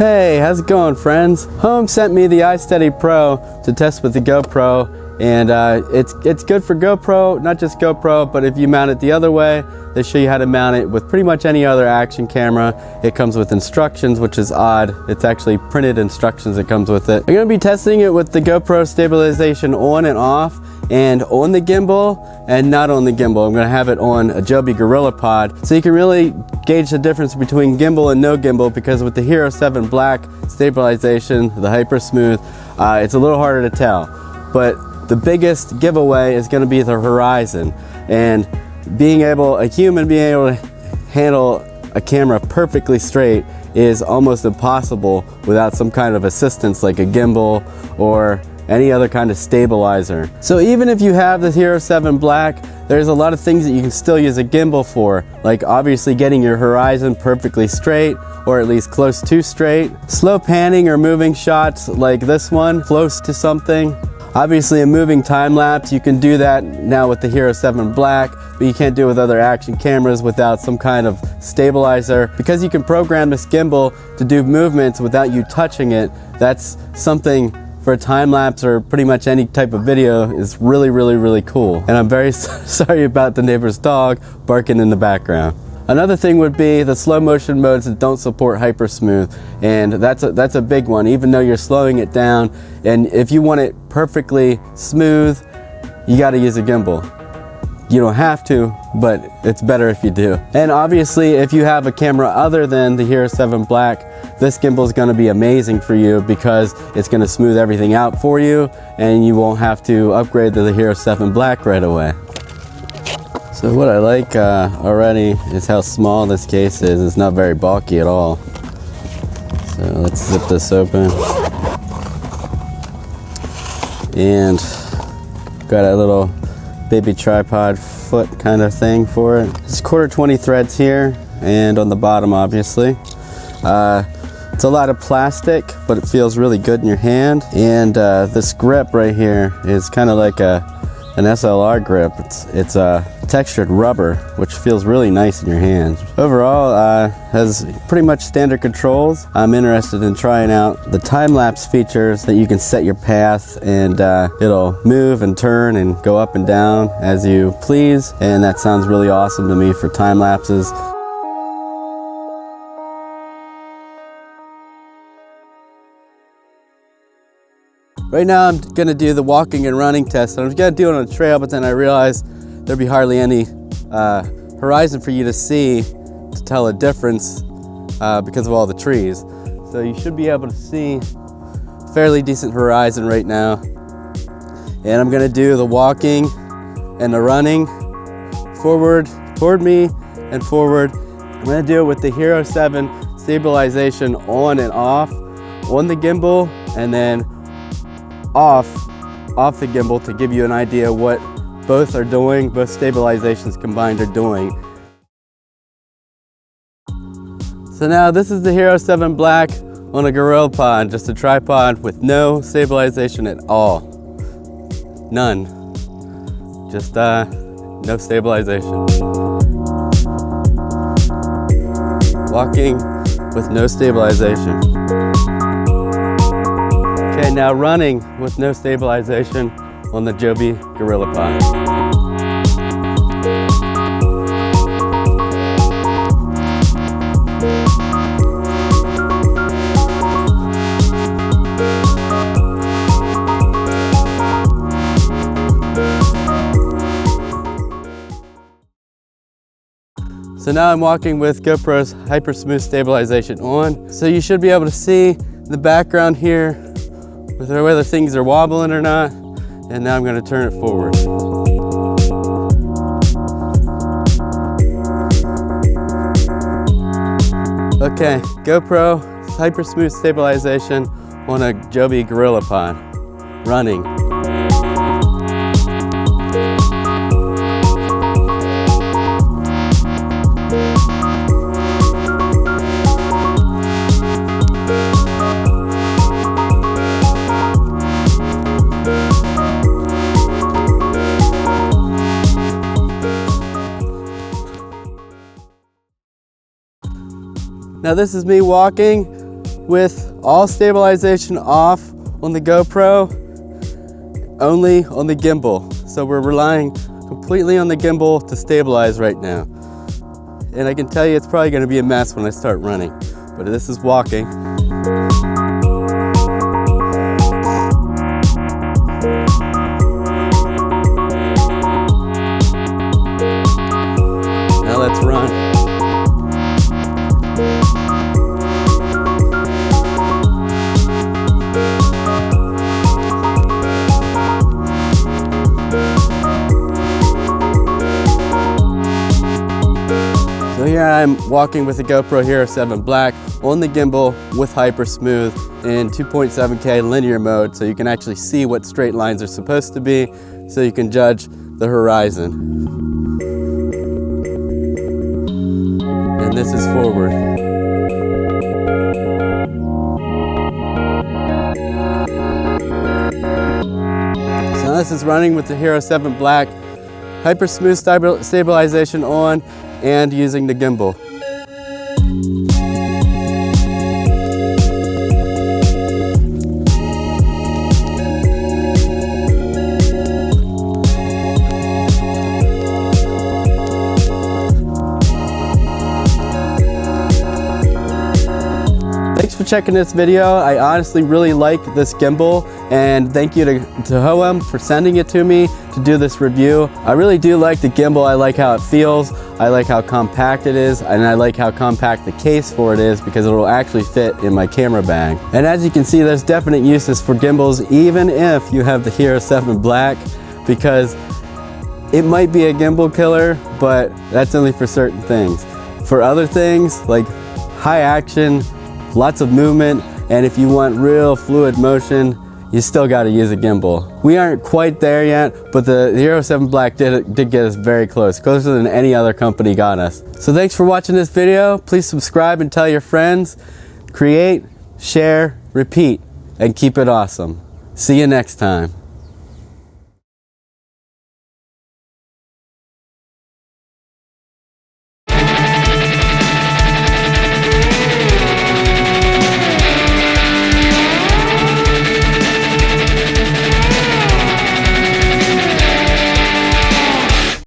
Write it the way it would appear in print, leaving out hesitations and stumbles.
Hey, how's it going, friends? Hohem sent me the iSteady Pro to test with the GoPro, and it's good for GoPro, not just GoPro, but if you mount it the other way, they show you how to mount it with pretty much any other action camera. It comes with instructions, which is odd. It's actually printed instructions that comes with it. I'm gonna be testing it with the GoPro stabilization on and off, and on the gimbal and not on the gimbal. I'm gonna have it on a Joby GorillaPod, so you can really gauge the difference between gimbal and no gimbal, because with the Hero7 Black stabilization, the HyperSmooth, it's a little harder to tell. But the biggest giveaway is gonna be the horizon, and a human being able to handle a camera perfectly straight is almost impossible without some kind of assistance like a gimbal or any other kind of stabilizer. So even if you have the Hero7 Black, there's a lot of things that you can still use a gimbal for, like obviously getting your horizon perfectly straight, or at least close to straight. Slow panning or moving shots like this one, close to something. Obviously a moving time lapse, you can do that now with the Hero7 Black, but you can't do it with other action cameras without some kind of stabilizer. Because you can program this gimbal to do movements without you touching it, that's something for a time lapse or pretty much any type of video is really, really, really cool. And I'm very sorry about the neighbor's dog barking in the background. Another thing would be the slow motion modes that don't support HyperSmooth, and that's a big one, even though you're slowing it down. And if you want it perfectly smooth, you got to use a gimbal. You don't have to, but it's better if you do. And obviously, if you have a camera other than the Hero7 Black, this gimbal is going to be amazing for you because it's going to smooth everything out for you, and you won't have to upgrade to the Hero7 Black right away. So what I like already is how small this case is. It's not very bulky at all. So let's zip this open. And got a little baby tripod foot kind of thing for it. It's 1/4 threads here, and on the bottom obviously. It's a lot of plastic, but it feels really good in your hand. And this grip right here is kind of like an SLR grip. It's a textured rubber, which feels really nice in your hands. Overall, has pretty much standard controls. I'm interested in trying out the time-lapse features that you can set your path, and it'll move and turn and go up and down as you please, and that sounds really awesome to me for time lapses. Right now I'm gonna do the walking and running test. I was gonna do it on a trail, but then I realized there'd be hardly any horizon for you to see to tell a difference because of all the trees. So you should be able to see fairly decent horizon right now. And I'm gonna do the walking and the running forward, toward me and forward. I'm gonna do it with the Hero7 stabilization on and off, on the gimbal, and then off the gimbal to give you an idea what both are doing, both stabilizations combined are doing. So now this is the Hero7 Black on a GorillaPod, just a tripod with no stabilization at all. None. Just no stabilization. Walking with no stabilization. Okay, now running with no stabilization on the Joby GorillaPod. So now I'm walking with GoPro's HyperSmooth Stabilization on. So you should be able to see the background here, whether things are wobbling or not. And now I'm going to turn it forward. Okay, GoPro HyperSmooth Stabilization on a Joby GorillaPod, running. Now this is me walking with all stabilization off on the GoPro, only on the gimbal. So we're relying completely on the gimbal to stabilize right now. And I can tell you it's probably going to be a mess when I start running, but this is walking. Now let's run. So here I'm walking with the GoPro Hero7 Black on the gimbal with HyperSmooth in 2.7K linear mode, so you can actually see what straight lines are supposed to be, so you can judge the horizon. And this is forward. So this is running with the Hero7 Black, HyperSmooth Stabilization on, and using the gimbal. Thanks for checking this video. I honestly really like this gimbal, and thank you to Hohem for sending it to me to do this review. I really do like the gimbal. I like how it feels. I like how compact it is, and I like how compact the case for it is because it will actually fit in my camera bag. And as you can see, there's definite uses for gimbals even if you have the Hero7 Black, because it might be a gimbal killer, but that's only for certain things. For other things like high action, lots of movement, and if you want real fluid motion, you still got to use a gimbal. We aren't quite there yet, but the Hero7 Black did get us very close, closer than any other company got us. So thanks for watching this video. Please subscribe and tell your friends. Create, share, repeat, and keep it awesome. See you next time.